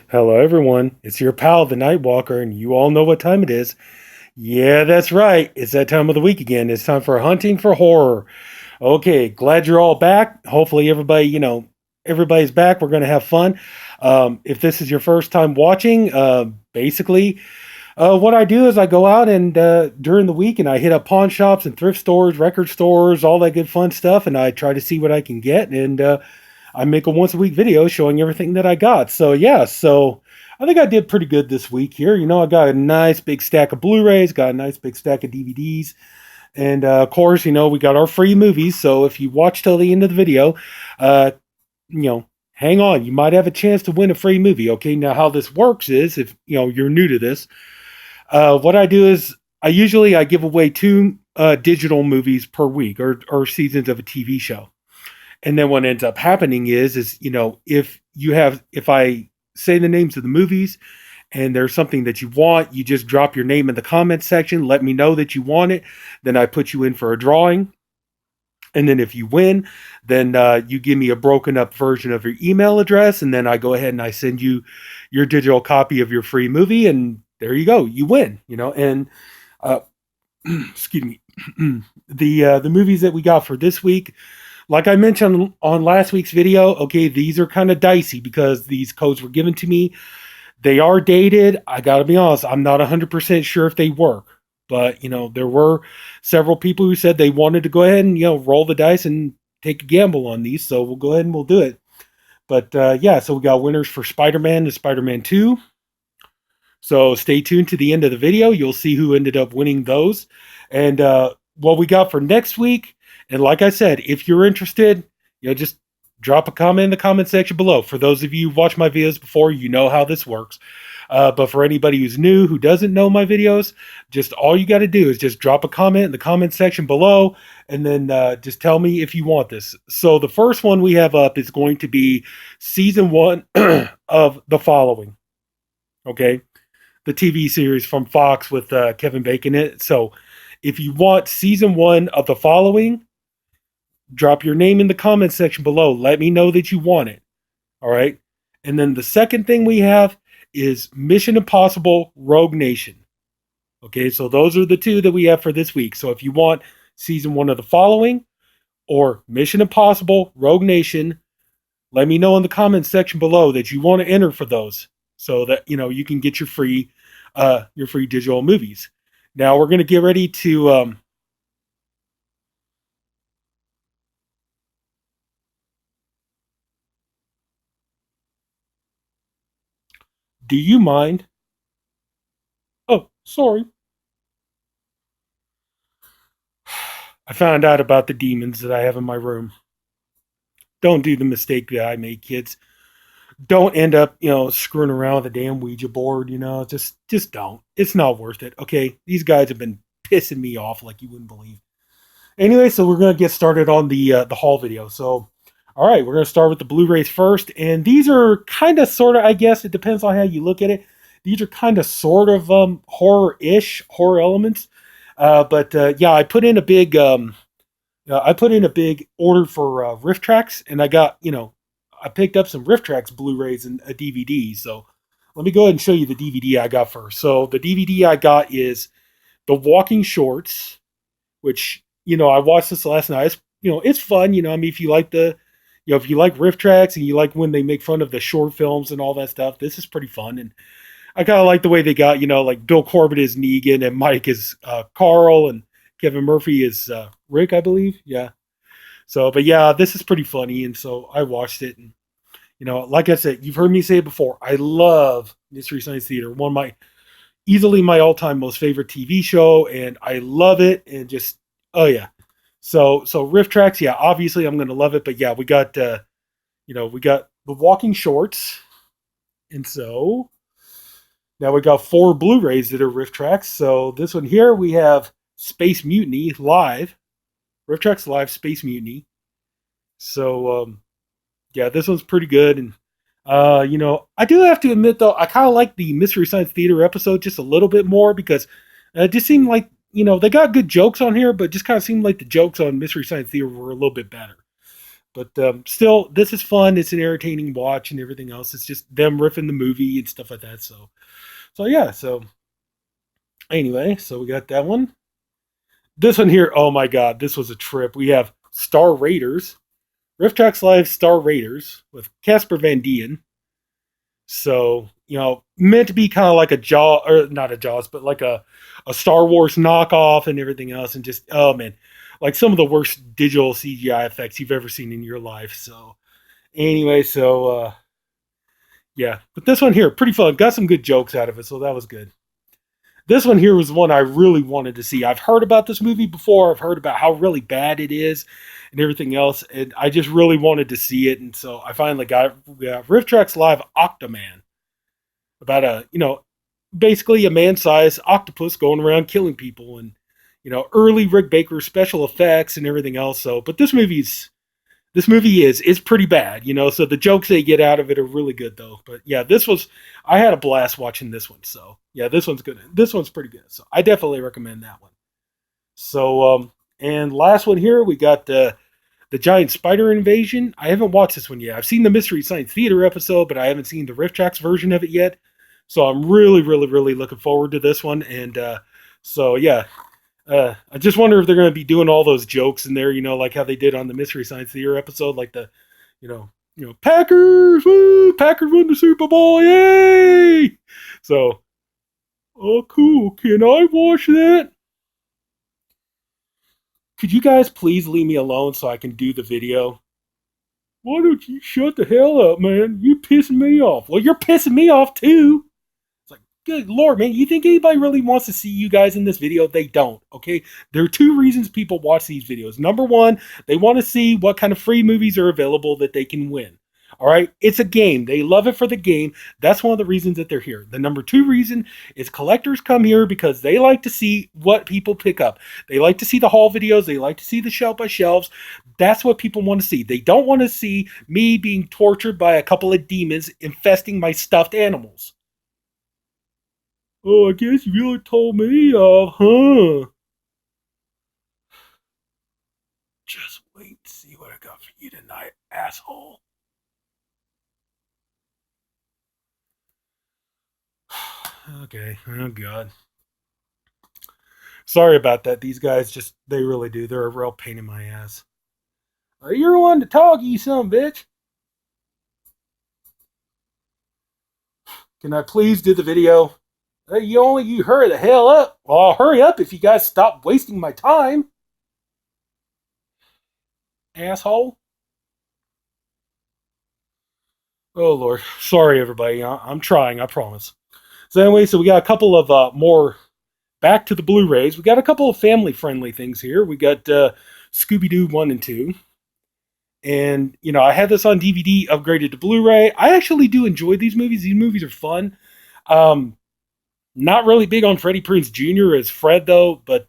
Hello, everyone. It's your pal, the Nightwalker, and you all know what time it is. Yeah, that's right. It's that time of the week again. It's time for Hunting for Horror. Okay, glad you're all back. Hopefully, everybody's back. We're going to have fun. If this is your first time watching, basically, what I do is I go out and during the week and I hit up pawn shops and thrift stores, record stores, all that good fun stuff, and I try to see what I can get. And I make a once a week video showing everything that I got. So yeah, so I think I did pretty good this week here. I got a nice big stack of Blu-rays, got a nice big stack of DVDs, and of course, we got our free movies. So if you watch till the end of the video, uh, hang on, you might have a chance to win a free movie. Okay, now how this works is if you're new to this, what I do is I give away two digital movies per week or seasons of a TV show. And then what ends up happening is if I say the names of the movies and there's something that you want, you just drop your name in the comments section, let me know that you want it, then I put you in for a drawing. And then if you win, then you give me a broken up version of your email address, and then I go ahead and I send you your digital copy of your free movie, and there you go, you win. And uh, excuse me, the movies that we got for this week, like I mentioned on last week's video, okay, these are kind of dicey because these codes were given to me. They are dated. I got to be honest, I'm not 100% sure if they work. But, there were several people who said they wanted to go ahead and, roll the dice and take a gamble on these. So we'll go ahead and we'll do it. But yeah, so we got winners for Spider-Man and Spider-Man 2. So stay tuned to the end of the video. You'll see who ended up winning those. And what we got for next week. And like I said, if you're interested, just drop a comment in the comment section below. For those of you who watched my videos before, you know how this works. But for anybody who's new, who doesn't know my videos, just all you got to do is just drop a comment in the comment section below, and then just tell me if you want this. So the first one we have up is going to be season 1 of The Following. Okay, the TV series from Fox with Kevin Bacon in it. So if you want season 1 of The Following, drop your name in the comment section below. Let me know that you want it. All right. And then the second thing we have is Mission Impossible Rogue Nation. Okay, so those are the two that we have for this week. So if you want season 1 of The Following or Mission Impossible Rogue Nation, let me know in the comment section below that you want to enter for those, so that you can get your free digital movies. Now we're going to get ready to do you mind? Oh, sorry. I found out about the demons that I have in my room. Don't do the mistake that I made, kids. Don't end up, screwing around with a damn Ouija board, just don't. It's not worth it. Okay. These guys have been pissing me off like you wouldn't believe. Anyway, so we're gonna get started on the haul video. So all right, we're gonna start with the Blu-rays first. And these are kind of sort of, I guess it depends on how you look at it. These are kind of sort of horror elements. But yeah, I put in a big order for Rift Tracks, and I got, I picked up some Rift Tracks Blu-rays and a DVD. So let me go ahead and show you the DVD I got first. So the DVD I got is The Walking Shorts, which, I watched this last night. It's fun. I mean, if you like if you like Rift Tracks and you like when they make fun of the short films and all that stuff, this is pretty fun. And I kind of like the way they got, like Bill Corbett is Negan and Mike is Carl and Kevin Murphy is Rick, I believe. Yeah. So, but yeah, this is pretty funny. And so I watched it. And, like I said, you've heard me say it before. I love Mystery Science Theater. Easily my all-time most favorite TV show. And I love it. And just, oh yeah. So Rift Tracks, yeah, obviously I'm going to love it. But yeah, we got, we got The Walking Shorts. And so now we got 4 Blu-rays that are Rift Tracks. So this one here, we have Space Mutiny Live. Rift Tracks Live Space Mutiny. So, yeah, this one's pretty good. And, I do have to admit, though, I kind of like the Mystery Science Theater episode just a little bit more because it just seemed like, they got good jokes on here, but just kind of seemed like the jokes on Mystery Science Theater were a little bit better. But still, this is fun. It's an entertaining watch and everything else. It's just them riffing the movie and stuff like that. So yeah. So anyway, so we got that one. This one here, oh my god, this was a trip. We have Star Raiders, Rift Tracks Live Star Raiders with Casper Van Dien. So, meant to be kind of like a Jaw, or not a Jaws, but like a Star Wars knockoff and everything else. And just, oh man, like some of the worst digital CGI effects you've ever seen in your life. So, anyway, yeah. But this one here, pretty fun. Got some good jokes out of it, so that was good. This one here was one I really wanted to see. I've heard about this movie before. I've heard about how really bad it is and everything else, and I just really wanted to see it. And so I finally got it. We got Rift Tracks Live Octoman, about basically a man-sized octopus going around killing people, and early Rick Baker special effects and everything else. So, but this movie is pretty bad, so the jokes they get out of it are really good though. But yeah, I had a blast watching this one. So yeah, this one's good. This one's pretty good. So I definitely recommend that one. So and last one here, we got the giant spider invasion. I haven't watched this one yet. I've seen the Mystery Science Theater episode, but I haven't seen the Rift Tracks version of it yet. So I'm really, really, really looking forward to this one. And so yeah, I just wonder if they're going to be doing all those jokes in there, like how they did on the Mystery Science Theater episode, like the, Packers, woo, Packers won the Super Bowl, yay! So, oh, cool. Can I watch that? Could you guys please leave me alone so I can do the video? Why don't you shut the hell up, man? You pissing me off. Well, you're pissing me off too. It's like, good lord, man. You think anybody really wants to see you guys in this video? They don't, okay? There are two reasons people watch these videos. Number one, they want to see what kind of free movies are available that they can win. All right, it's a game. They love it for the game. That's one of the reasons that they're here. The number two reason is collectors come here because they like to see what people pick up. They like to see the haul videos. They like to see the shelf by shelves. That's what people want to see. They don't want to see me being tortured by a couple of demons infesting my stuffed animals. Oh, I guess you really told me off, huh? Just wait and see what I got for you tonight, asshole. Okay. Oh god. Sorry about that. These guys they really do. They're a real pain in my ass. You're one to talk, you son of a bitch. Can I please do the video? You hurry the hell up. Well, I'll hurry up if you guys stop wasting my time. Asshole. Oh lord. Sorry everybody. I'm trying, I promise. So anyway, so we got a couple of more back to the Blu-rays. We got a couple of family-friendly things here. We got Scooby-Doo 1 and 2. And, I had this on DVD, upgraded to Blu-ray. I actually do enjoy these movies. These movies are fun. Not really big on Freddie Prinze Jr. as Fred, though. But,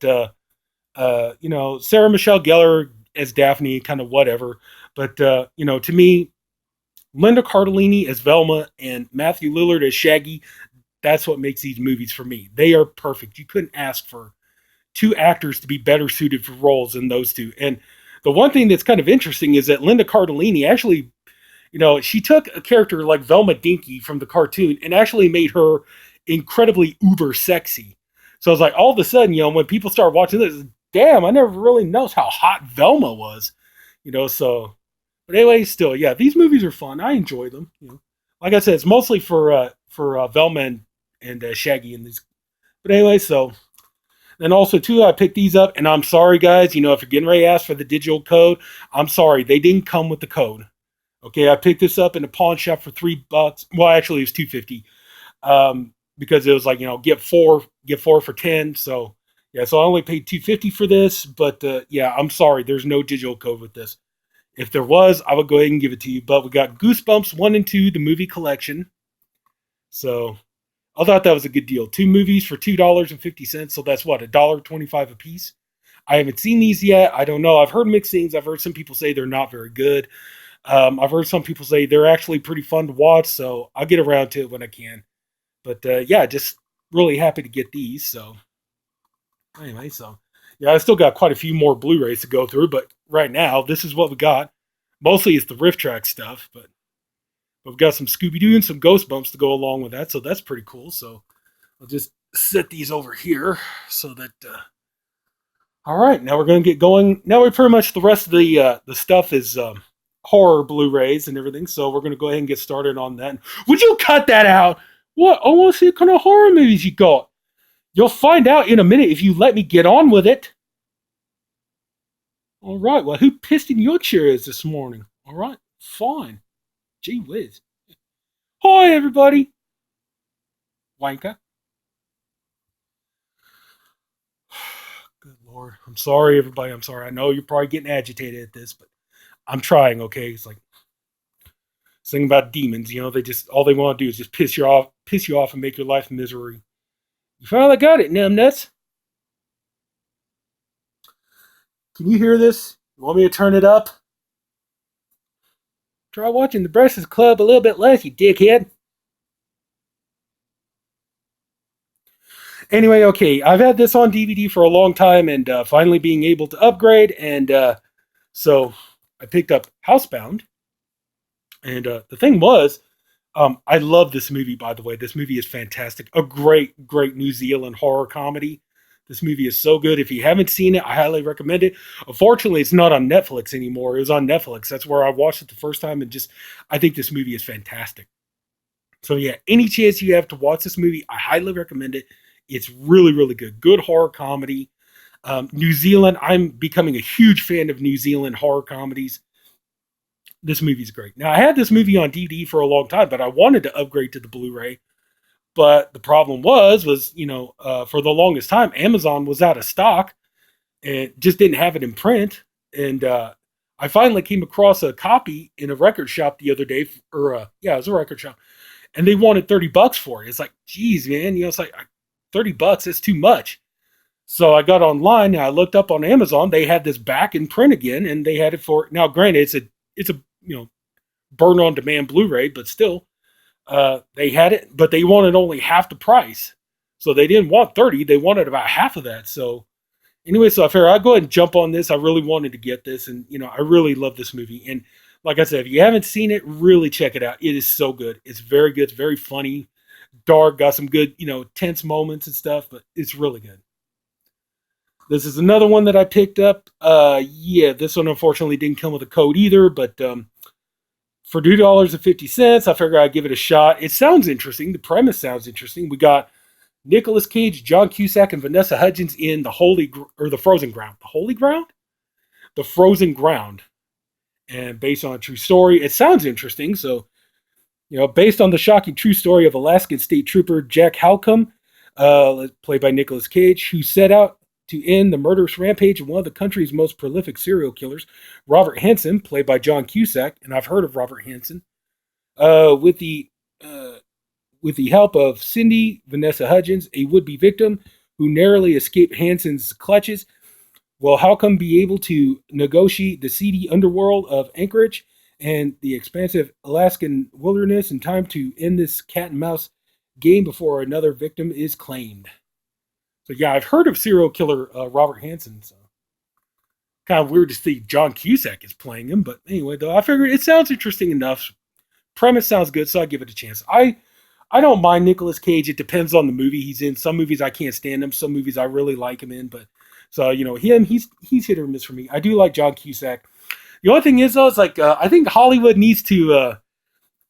Sarah Michelle Gellar as Daphne, kind of whatever. But, to me, Linda Cardellini as Velma and Matthew Lillard as Shaggy, that's what makes these movies for me. They are perfect. You couldn't ask for two actors to be better suited for roles than those two. And the one thing that's kind of interesting is that Linda Cardellini actually, she took a character like Velma Dinky from the cartoon and actually made her incredibly uber sexy. So it's like all of a sudden, when people start watching this, damn, I never really noticed how hot Velma was, so. But anyway, still, yeah, these movies are fun. I enjoy them. Like I said, it's mostly for Velma and Shaggy in these. But anyway, so then also too, I picked these up, and I'm sorry, guys. If you're getting ready to ask for the digital code, I'm sorry, they didn't come with the code. Okay, I picked this up in a pawn shop for $3. Well, actually, it was $2.50, because it was like get four for 10. So yeah, so I only paid $2.50 for this. But yeah, I'm sorry, there's no digital code with this. If there was, I would go ahead and give it to you. But we got Goosebumps 1 and 2, the movie collection. So I thought that was a good deal. 2 movies for $2.50. So that's what, $1.25 a piece. I haven't seen these yet. I don't know. I've heard mixed things. I've heard some people say they're not very good. I've heard some people say they're actually pretty fun to watch. So I'll get around to it when I can. But yeah, just really happy to get these. So anyway, so yeah, I still got quite a few more Blu-rays to go through. But right now, this is what we got. Mostly it's the riff track stuff, but we've got some Scooby Doo and some Ghost Bumps to go along with that, so that's pretty cool. So I'll just set these over here so that. All right, now we're going to get going. Now we pretty much the rest of the stuff is horror Blu-rays and everything, so we're going to go ahead and get started on that. Would you cut that out? What? I want to see what kind of horror movies you got. You'll find out in a minute if you let me get on with it. All right, well, who pissed in your chairs this morning? All right, fine. Gee whiz. Hi, everybody. Wanker. Good Lord. I'm sorry, everybody. I'm sorry. I know you're probably getting agitated at this, but I'm trying, okay? It's like something about demons, they just all they want to do is just piss you off and make your life misery. You finally got it, numbnuts. Can you hear this? You want me to turn it up? Try watching the Breakfast Club a little bit less, you dickhead. Anyway, okay, I've had this on DVD for a long time, and finally being able to upgrade, and so I picked up Housebound, and the thing was, I love this movie, by the way. This movie is fantastic. A great, great New Zealand horror comedy. This movie is so good. If you haven't seen it, I highly recommend it. Unfortunately, it's not on Netflix anymore. It was on Netflix. That's where I watched it the first time, and I think this movie is fantastic. So yeah, any chance you have to watch this movie, I highly recommend it. It's really, really good. Good horror comedy. New Zealand, I'm becoming a huge fan of New Zealand horror comedies. This movie's great. Now, I had this movie on DVD for a long time, but I wanted to upgrade to the Blu-ray. But the problem was for the longest time, Amazon was out of stock and just didn't have it in print. And I finally came across a copy in a record shop the other day, it was a record shop, and they wanted $30 for it. It's like, geez, man, it's like $30, that's too much. So I got online and I looked up on Amazon. They had this back in print again, and they had it for now. Granted, it's a burn on demand Blu-ray, but still, they had it, but they wanted only half the price. So they didn't want 30; they wanted about half of that. So anyway, so I figured I'd go ahead and jump on this. I really wanted to get this, and I really love this movie. And like I said, if you haven't seen it, really check it out. It is so good. It's very good. It's very funny, dark, got some good, tense moments and stuff, but it's really good. This is another one that I picked up. This one unfortunately didn't come with a code either, but for $2.50, I figured I'd give it a shot. It sounds interesting. The premise sounds interesting. We got Nicolas Cage, John Cusack, and Vanessa Hudgens in the Frozen Ground. The Holy Ground? The Frozen Ground. And based on a true story. It sounds interesting. So, based on the shocking true story of Alaskan State Trooper Jack Halcombe, played by Nicolas Cage, who set out to end the murderous rampage of one of the country's most prolific serial killers, Robert Hansen, played by John Cusack, and I've heard of Robert Hansen, with the help of Cindy Vanessa Hudgens, a would-be victim who narrowly escaped Hansen's clutches. Will Halcombe be able to negotiate the seedy underworld of Anchorage and the expansive Alaskan wilderness in time to end this cat and mouse game before another victim is claimed? So yeah, I've heard of serial killer Robert Hansen, so kind of weird to see John Cusack is playing him. But anyway, though, I figured it sounds interesting enough. Premise sounds good, so I give it a chance. I don't mind Nicolas Cage. It depends on the movie he's in. Some movies I can't stand him. Some movies I really like him in. But so he's hit or miss for me. I do like John Cusack. The only thing is though, it's like I think Hollywood needs to.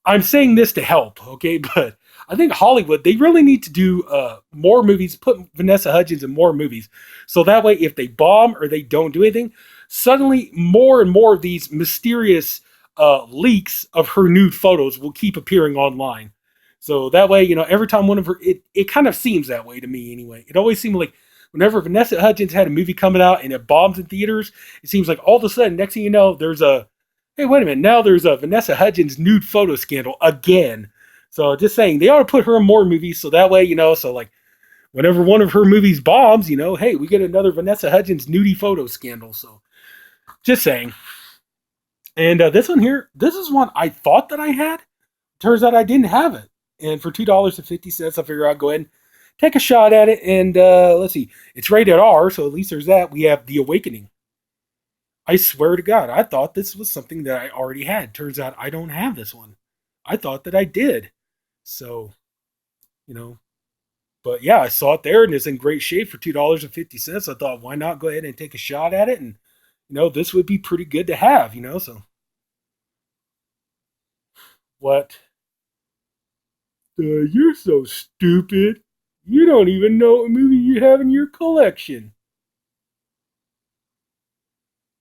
I'm saying this to help, okay, but I think Hollywood, they really need to do more movies, put Vanessa Hudgens in more movies. So that way, if they bomb or they don't do anything, suddenly more and more of these mysterious leaks of her nude photos will keep appearing online. So that way, every time one of her, it kind of seems that way to me anyway. It always seemed like whenever Vanessa Hudgens had a movie coming out and it bombs in theaters, it seems like all of a sudden, next thing you know, there's hey, wait a minute, now there's a Vanessa Hudgens nude photo scandal again. So just saying, they ought to put her in more movies so that way, so like whenever one of her movies bombs, hey, we get another Vanessa Hudgens nudie photo scandal. So just saying. And this one here, this is one I thought that I had. Turns out I didn't have it. And for $2.50, I figure I'd go ahead and take a shot at it. And let's see, it's rated R, so at least there's that. We have The Awakening. I swear to God, I thought this was something that I already had. Turns out I don't have this one. I thought that I did. So, you know, but yeah, I saw it there and it's in great shape for $2.50. I thought, why not go ahead and take a shot at it? And, this would be pretty good to have, so what? You're so stupid. You don't even know what movie you have in your collection.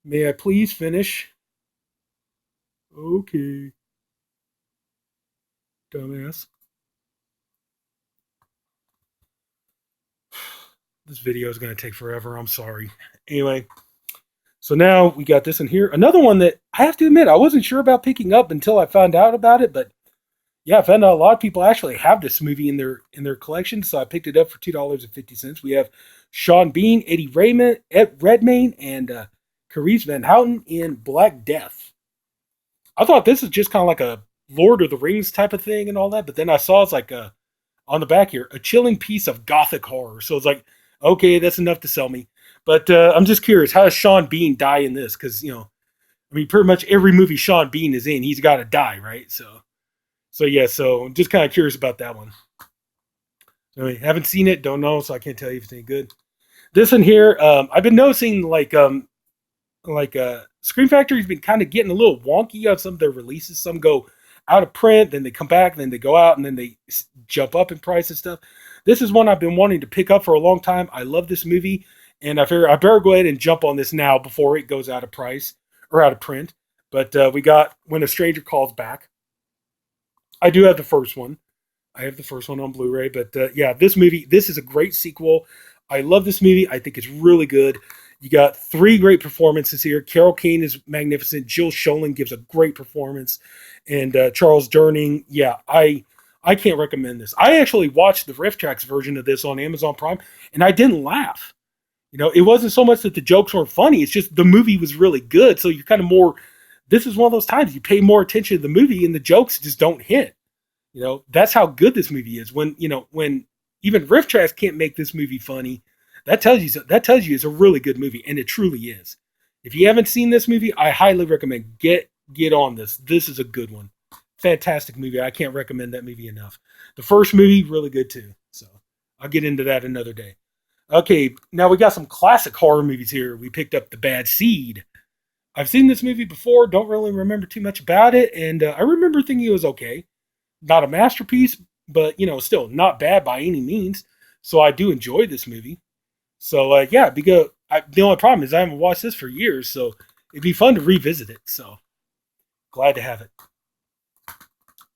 May I please finish? Okay, dumbass. This video is going to take forever. I'm sorry. Anyway, so now we got this in here. Another one that I have to admit I wasn't sure about picking up until I found out about it, but yeah, I found out a lot of people actually have this movie in their collection, so I picked it up for $2.50. We have Sean Bean, Eddie Raymond, Ed Redmayne, and Carice Van Houten in Black Death. I thought this is just kind of like a Lord of the Rings type of thing and all that, but then I saw it's like on the back here, a chilling piece of gothic horror. So it's like, okay, that's enough to sell me. But I'm just curious, how does Sean Bean die in this? Because I mean, pretty much every movie Sean Bean is in, he's got to die, right? So yeah, so I'm just kind of curious about that one. I mean, haven't seen it, don't know, so I can't tell you if it's any good. This one here, I've been noticing Screen Factory's been kind of getting a little wonky on some of their releases. Some go out of print, then they come back, then they go out, and then they jump up in price and stuff. This is one I've been wanting to pick up for a long time. I love this movie, and I figure I better go ahead and jump on this now before it goes out of price or out of print. But we got When a Stranger Calls Back. I do have the first one. I have the first one on Blu-ray, but yeah, this is a great sequel. I love this movie. I think it's really good. You got three great performances here. Carol Kane is magnificent. Jill Schoelen gives a great performance, and Charles Durning. Yeah, I can't recommend this. I actually watched the Riff Tracks version of this on Amazon Prime, and I didn't laugh. It wasn't so much that the jokes weren't funny. It's just the movie was really good. So you're kind of more. This is one of those times you pay more attention to the movie, and the jokes just don't hit. That's how good this movie is. When even Riff Tracks can't make this movie funny, that tells you it's a really good movie, and it truly is. If you haven't seen this movie, I highly recommend get on this. This is a good one. Fantastic movie. I can't recommend that movie enough. The first movie, really good too. So I'll get into that another day. Okay, now we got some classic horror movies here. We picked up The Bad Seed. I've seen this movie before, don't really remember too much about it, and I remember thinking it was okay. Not a masterpiece, but still not bad by any means. So I do enjoy this movie. So yeah, because the only problem is I haven't watched this for years, so it'd be fun to revisit it. So glad to have it.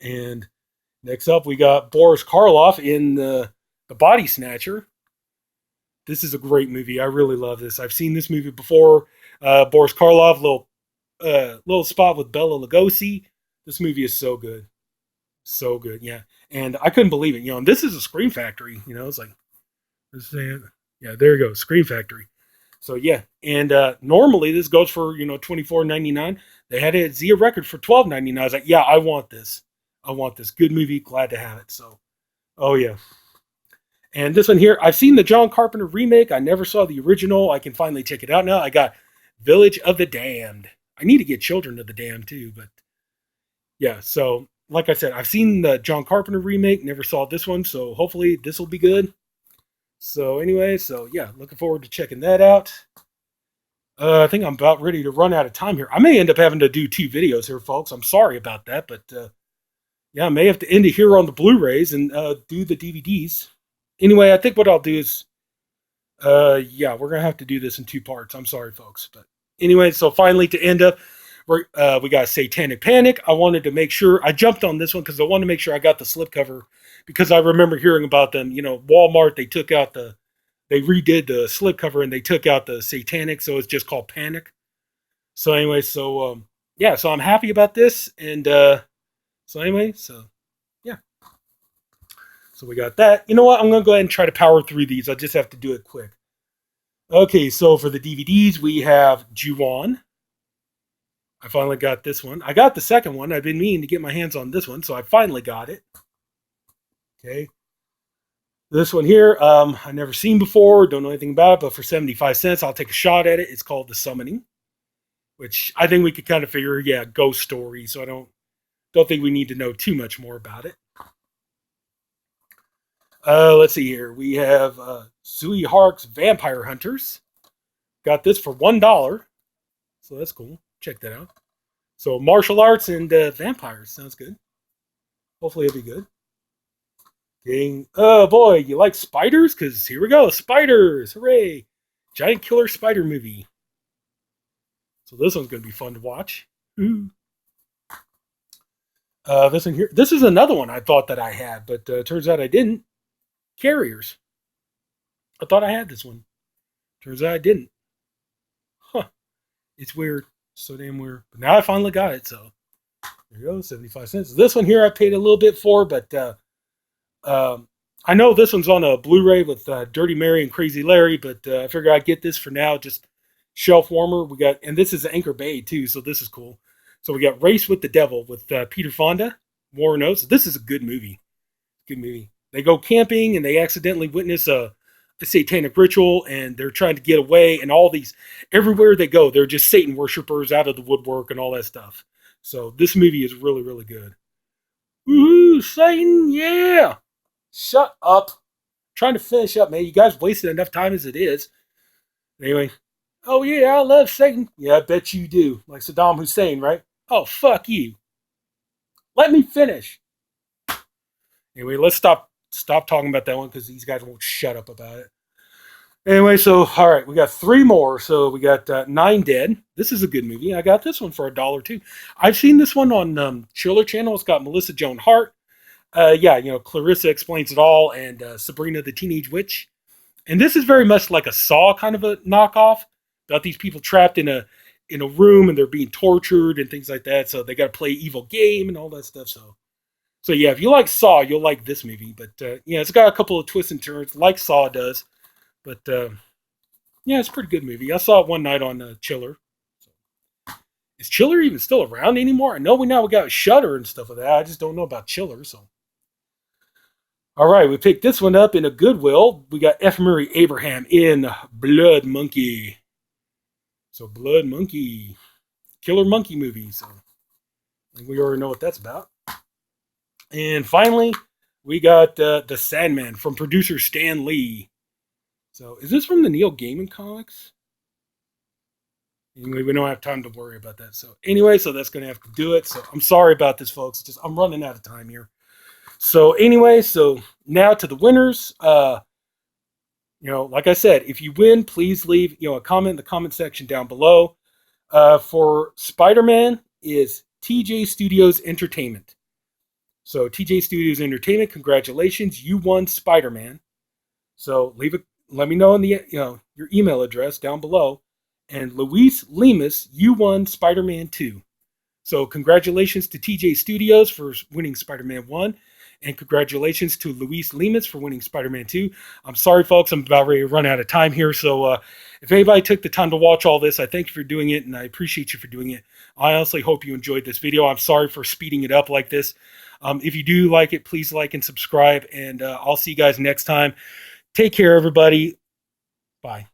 And next up, we got Boris Karloff in the Body Snatcher. This is a great movie. I really love this. I've seen this movie before. Boris Karloff, little spot with Bela Lugosi. This movie is so good. So good, yeah. And I couldn't believe it. And this is a Scream Factory. It's like, yeah, there you go, Scream Factory. So yeah, and normally this goes for $24.99. They had it at Zia Record for $12.99. I was like, yeah, I want this. Good movie, glad to have it. So, oh yeah. And this one here, I've seen the John Carpenter remake. I never saw the original. I can finally check it out now. I got Village of the Damned. I need to get Children of the Damned too, but yeah. So like I said, I've seen the John Carpenter remake, never saw this one, so hopefully this will be good. So anyway, so yeah, looking forward to checking that out. I think I'm about ready to run out of time here. I may end up having to do 2 videos here, folks. I'm sorry about that, but yeah, I may have to end it here on the Blu-rays and do the DVDs. Anyway, I think what I'll do is, yeah, we're going to have to do this in 2 parts. I'm sorry, folks. But anyway, so finally to end up, we got Satanic Panic. I wanted to make sure I jumped on this one because I wanted to make sure I got the slipcover because I remember hearing about them. Walmart, they redid the slipcover and they took out the Satanic, so it's just called Panic. So anyway, so yeah, so I'm happy about this, and so anyway, so yeah, so we got that. You know what? I'm gonna go ahead and try to power through these. I just have to do it quick. Okay, so for the DVDs, we have Ju-On. I finally got this one. I got the second one. I've been meaning to get my hands on this one, so I finally got it. Okay. This one here, I've never seen before, don't know anything about it, but for 75 cents, I'll take a shot at it. It's called The Summoning. which I think we could kind of figure, yeah, ghost story. So I don't think we need to know too much more about it. Let's see here. We have Sui Hark's Vampire Hunters. Got this for $1. So that's cool. Check that out. So martial arts and vampires. Sounds good. Hopefully it'll be good. Dang. Oh boy, you like spiders? Because here we go. Spiders. Hooray. Giant killer spider movie. So this one's going to be fun to watch. Ooh. This one here. This is another one I thought that I had, but turns out I didn't. Carriers. I thought I had this one. Turns out I didn't. Huh. It's weird. So damn weird. But now I finally got it, so there you go, 75 cents. This one here I paid a little bit for, but I know this one's on a Blu-ray with Dirty Mary and Crazy Larry, but I figured I'd get this for now, just shelf warmer. We got, and this is Anchor Bay too, so this is cool. So we got Race with the Devil with Peter Fonda, Warren Oates. This is a good movie. Good movie. They go camping and they accidentally witness a satanic ritual, and they're trying to get away, and all these, everywhere they go, they're just Satan worshipers out of the woodwork and all that stuff. So this movie is really, really good. Woohoo, Satan, yeah! Shut up. I'm trying to finish up, man. You guys wasted enough time as it is. Anyway, oh yeah, I love Satan. Yeah, I bet you do. Like Saddam Hussein, right? Oh, fuck you. Let me finish. Anyway, let's stop talking about that one because these guys won't shut up about it. Anyway, so, all right, we got 3 more. So we got 9 Dead. This is a good movie. I got this one for $1 too. I've seen this one on Chiller Channel. It's got Melissa Joan Hart. Yeah, you know, Clarissa Explains It All and Sabrina the Teenage Witch. And this is very much like a Saw kind of a knockoff about these people trapped in a room and they're being tortured and things like that. So they got to play evil game and all that stuff. So yeah, if you like Saw, you'll like this movie. But yeah, it's got a couple of twists and turns like Saw does. But yeah, it's a pretty good movie. I saw it one night on Chiller. So, is Chiller even still around anymore? I know we got Shudder and stuff like that. I just don't know about Chiller. So, all right, we picked this one up in a Goodwill. We got F. Murray Abraham in Blood Monkey. So Blood Monkey, killer monkey movie. So I think we already know what that's about. And finally, we got The Sandman from producer Stan Lee. So, is this from the Neil Gaiman comics? Anyway, we don't have time to worry about that. So, anyway, so that's going to have to do it. So, I'm sorry about this, folks. Just I'm running out of time here. So, anyway, so now to the winners. You know, like I said, if you win, please leave, you know, a comment in the comment section down below. For Spider-Man is TJ Studios Entertainment. So, TJ Studios Entertainment, congratulations, you won Spider-Man. So, let me know in the your email address down below. And Luis Lemus, you won Spider-Man 2. So congratulations to TJ Studios for winning Spider-Man 1. And congratulations to Luis Lemus for winning Spider-Man 2. I'm sorry, folks. I'm about ready to run out of time here. So if anybody took the time to watch all this, I thank you for doing it. And I appreciate you for doing it. I honestly hope you enjoyed this video. I'm sorry for speeding it up like this. If you do like it, please like and subscribe. And I'll see you guys next time. Take care, everybody. Bye.